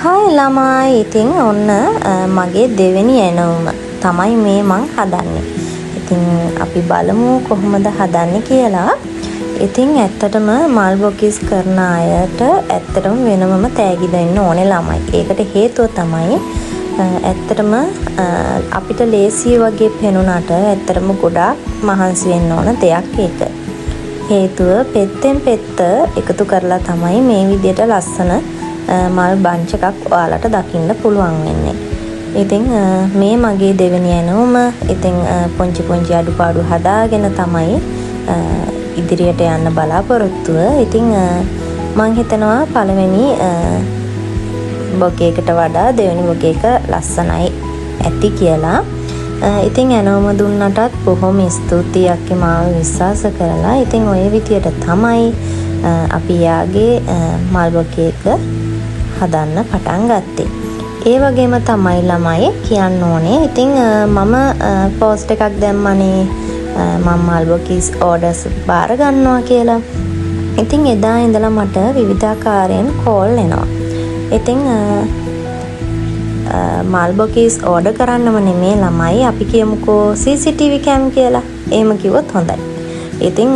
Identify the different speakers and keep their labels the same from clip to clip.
Speaker 1: Hi ළමයි ඉතින් ඔන්න මගේ දෙවෙනි එනවම තමයි මේ මං හදන්නේ. ඉතින් අපි බලමු කොහොමද හදන්නේ කියලා. ඉතින් ඇත්තටම මල් බොකිස් කරන අයට ඇත්තටම වෙනමම තෑගි දෙන්න ඕනේ ළමයි. ඒකට හේතුව තමයි ඇත්තටම අපිට ලේසි වගේ පෙනුනට ඇත්තටම ගොඩාක් මහන්සි වෙන්න ඕන දෙයක් ඒක. හේතුව පෙත්තෙන් පෙත්ත එකතු කරලා තමයි මේ විදිහට ලස්සන මල් බංච් එකක් ඔයාලට දකින්න පුළුවන් වෙන්නේ. ඉතින් මේ මගේ දෙවෙනි ඇනවම ඉතින් පොන්චි අඩුපාඩු හදාගෙන තමයි ඉදිරියට යන්න බලාපොරොත්තුව. ඉතින් මං හිතනවා පළවෙනි බොකේකට වඩා දෙවෙනි බොකේක ලස්සනයි ඇති කියලා. ඉතින් ඇනවම දුන්නටත් බොහොම ස්තුතියි අක්කේ මාව විශ්වාස කරලා. ඉතින් ඔය විදියට තමයි අපි යාගේ මල් බොකේක හදන්න පටන් ගත්තේ. ඒ වගේම තමයි ළමයි කියන්න ඕනේ. ඉතින් මම පෝස්ට් එකක් දැම්මනේ මම මල් බොකිස් ඕඩර්ස් බාර ගන්නවා කියලා. ඉතින් එදා ඉඳලා මට විවිධාකාරයෙන් කෝල් එනවා. ඉතින් මල් බොකිස් ඕඩර් කරන්නම නෙමේ ළමයි අපි කියමුකෝ CCTV කැම් කියලා. එහෙම කිව්වොත් හොඳයි. ඉතින්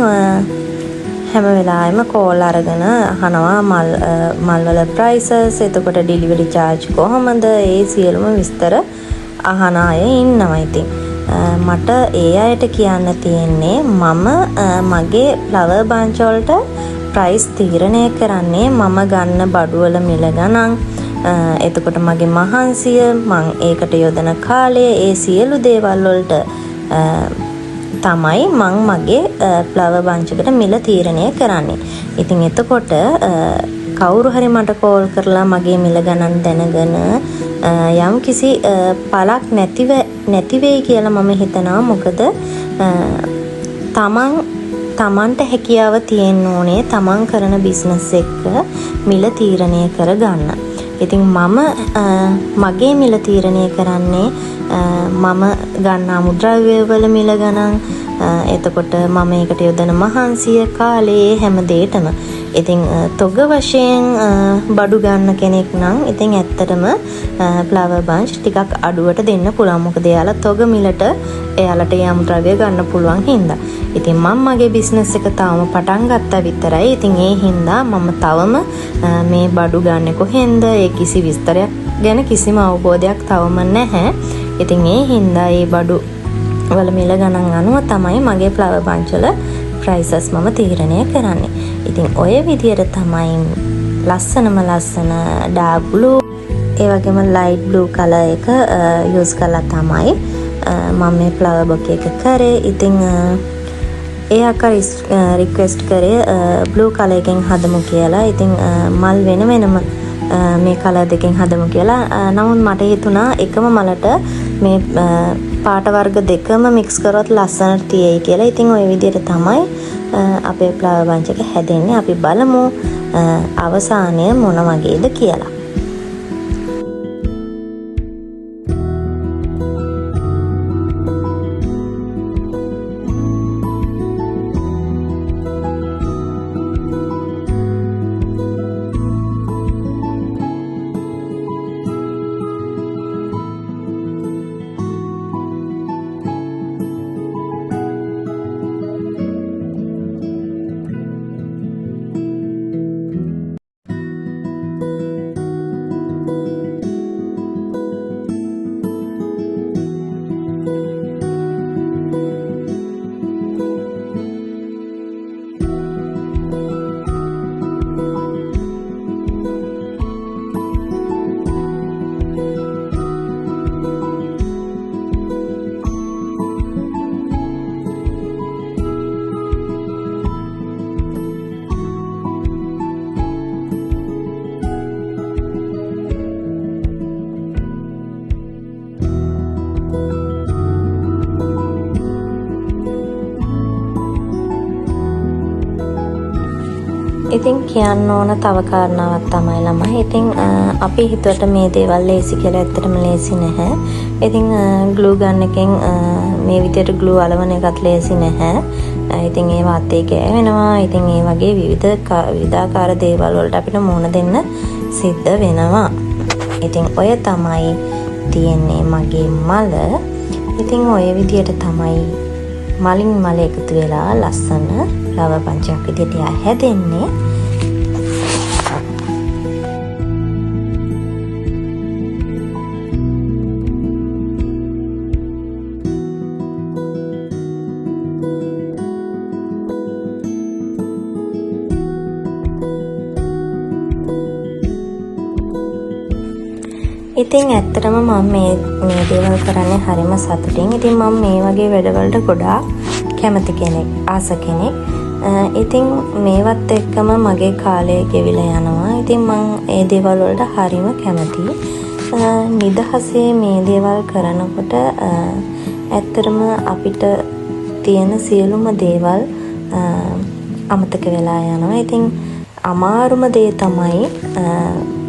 Speaker 1: හැම වෙලාවෙම කෝල් අරගෙන අහනවා මල් වල ප්‍රයිසස්, එතකොට ඩෙලිවරි චාර්ජ් කොහොමද, ඒ සියලුම විස්තර අහන අය ඉන්නවා. ඉතින් මට ඒ අයට කියන්න තියෙන්නේ මම මගේ ෆ්ලවර් බන්ච් වලට ප්‍රයිස් තීරණය කරන්නේ මම ගන්න බඩු වල මිල ගණන්, එතකොට මගේ මහන්සිය, මං ඒකට යොදන කාලය, ඒ සියලු දේවල් වලට තමයි මං මගේ ෆ්ලවර් බන්ච් එකට මිල තීරණය කරන්නේ. ඉතින් එතකොට කවුරු හරි මට කෝල් කරලා මගේ මිල ගණන් දැනගෙන යම් කිසි පළක් නැති වෙයි කියලා මම හිතනවා. මොකද තමන්ට හැකියාව තියෙන්න ඕනේ තමන් කරන බිස්නස් එක මිල තීරණය කරගන්න. ඉතින් මම මගේ මිල තීරණය කරන්නේ මම ගන්න අමුද්‍රව්‍ය වල මිල ගණන්, එතකොට මම ඒකට යොදන මහන්සිය, කාලේ, හැම දෙයකම. ඉතින් තොග වශයෙන් බඩු ගන්න කෙනෙක් නම් ඉතින් ඇත්තටම ෆ්ලවර් බන්ච් ටිකක් අඩුවට දෙන්න පුළුවන්. මොකද එයාලා තොග මිලට එයාලට ඒ අමුද්‍රව්‍ය ගන්න පුළුවන් හින්දා. ඉතින් මම මගේ බිස්නස් එක තවම පටන් ගත්තා විතරයි. ඉතින් ඒ හින්දා මම තවම මේ බඩු ගන්න කොහෙන්ද ඒ කිසි විස්තරයක් ගැන කිසිම අවබෝධයක් තවම නැහැ. ඉතින් ඒ හින්දා ඒ බඩු වල මිල ගණන් අනුව තමයි මගේ ෆ්ලවර් බන්ච් වල ප්‍රයිසස් මම තීරණය කරන්නේ. ඉතින් ඔය විදියට තමයි ලස්සන ඩාර්ක් බ්ලූ ඒ වගේම ලයිට් බ්ලූ කලර් එක යූස් කරලා තමයි මම මේ ෆ්ලවර් බොකේ එක කරේ. ඉතින් ඒ අක්කා රික්වෙස්ට් කරේ බ්ලූ කලර් එකෙන් හදමු කියලා. ඉතින් මල් වෙනම මේ කලර් දෙකෙන් හදමු කියලා. නමුත් මට හිතුණා එකම මලට මේ පාට වර්ග දෙකම මික්ස් කරොත් ලස්සනට තියෙයි කියලා. ඉතින් ওই විදිහට තමයි අපේ ෆ්ලවර් බන්ච් එක හැදෙන්නේ. අපි බලමු අවසානය මොන වගේද කියලා. ඉතින් කියන්න ඕන තව කාරණාවක් තමයි ළමයි. ඉතින් අපි හිතුවට මේ දේවල් ලේසි කියලා ඇත්තටම ලේසි නැහැ. ඉතින් ග්ලූ ගන්න එකෙන් මේ විදියට ග්ලූ අලවන එකත් ලේසි නැහැ. ඉතින් ඒවා අතේ ගෑවෙනවා. ඉතින් ඒ වගේ විවිධාකාර දේවල් වලට අපිට මුහුණ දෙන්න සිද්ධ වෙනවා. ඉතින් ඔය තමයි තියෙන්නේ මගේ මල. ඉතින් ඔය විදියට තමයි මලින් මල එකතු වෙලා ලස්සන ෆ්ලවර් බන්ච් එකක් විදියට හැදෙන්නේ. ඉතින් ඇත්තටම මම මේ දේවල් කරන්නේ හරිම සතුටින්. ඉතින් මම මේ වගේ වැඩවලට ගොඩාක් කැමති කෙනෙක්, ආස කෙනෙක්. ඉතින් මේවත් එක්කම මගේ කාලය ගෙවිලා යනවා. ඉතින් මම ඒ දේවල් වලට හරිම කැමතියි. නිදහසේ මේ දේවල් කරනකොට ඇත්තටම අපිට තියෙන සියලුම දේවල් අමතක වෙලා යනවා. ඉතින් අමාරුම දේ තමයි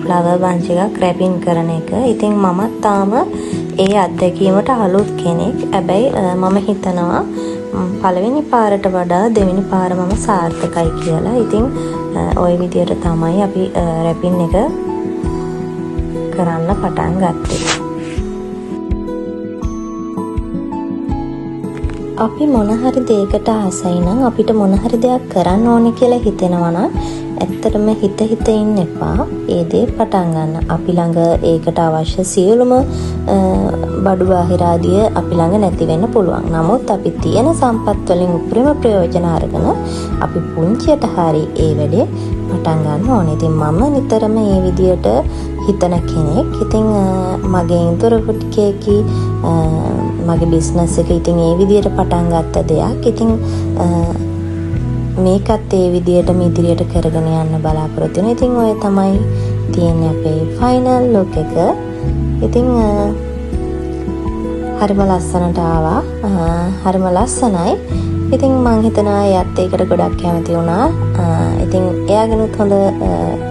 Speaker 1: ෆ්ලවර් බන්ච් එකක් රැපින් කරන එක. ඉතින් මමත් තාම ඒ අත්දැකීමට අලුත් කෙනෙක්. හැබැයි මම හිතනවා පළවෙනි පාරට වඩා දෙවෙනි පාර මම සාර්ථකයි කියලා. ඉතින් ওই විදියට තමයි අපි රැපින් එක කරන්න පටන් ගත්තේ. අපි මොන හරි දෙයකට ආසයි නම් අපිට මොන හරි දෙයක් කරන්න ඕනේ කියලා හිතෙනවා නම් ඇත්තටම හිත ඉන්න එපා. ඒ දේ පටන් ගන්න. අපි ළඟ ඒකට අවශ්‍ය සියලුම බඩු බාහිර ආදිය අපි ළඟ නැති වෙන්න පුළුවන්. නමුත් අපි තියෙන සම්පත් වලින් උපරිම ප්‍රයෝජන අරගෙන අපි පුංචියට හරි ඒ වැඩේ පටන් ගන්න ඕනේ. ඉතින් මම නිතරම මේ විදියට හිතන කෙනෙක්. ඉතින් මගේ ඉන්තරොටිකේකි මගේ බිස්නස් එක ඉතින් ඒ විදියට පටන් ගත්ත දෙයක්. ඉතින් මේකත් ඒ විදියටම ඉදිරියට කරගෙන යන්න බලාපොරොත්තු වෙනවා. ඉතින් ඔය තමයි තියෙන්නේ අපේ ෆයිනල් ලුක් එක. ඉතින් හරිම ලස්සනට ආවා. හරිම ලස්සනයි. ඉතින් මං හිතනවා එයාත් ඒකට ගොඩක් කැමති වුණා. ඉතින් එයාගෙනුත් හොඳ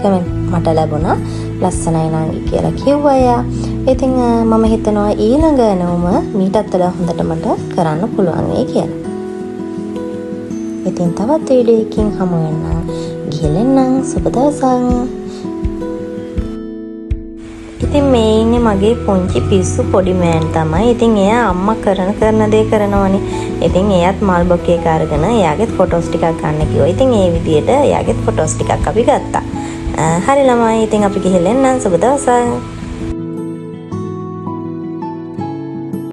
Speaker 1: කමෙන්ට් මට ලැබුණා. ලස්සනයි නංගි කියලා කිව්වා එයා. ඉතින් මම හිතනවා ඊළඟ නෝම මීටත් වඩා හොඳට මට කරන්න පුළුවන් වෙයි කියලා. ඉතින් තවත් වීඩියෝ එකකින් හමු වෙනවා. ගිහලෙන්නම් සුබ දවසක්. ඉතින් මේ ඉන්නේ මගේ පුංචි පිස්සු පොඩි මෑන් තමයි. ඉතින් එයා අම්මා කරන දේ කරනවනේ. ඉතින් එයාත් මල් බොකේ අරගෙන එයාගෙත් ෆොටෝස් ටිකක් ගන්න කිව්වා. ඉතින් ඒ විදිහට එයාගෙත් ෆොටෝස් ටිකක් අපි ගත්තා. හරි ළමයි. ඉතින් අපි ගිහලෙන්නම් සුබ දවසක්.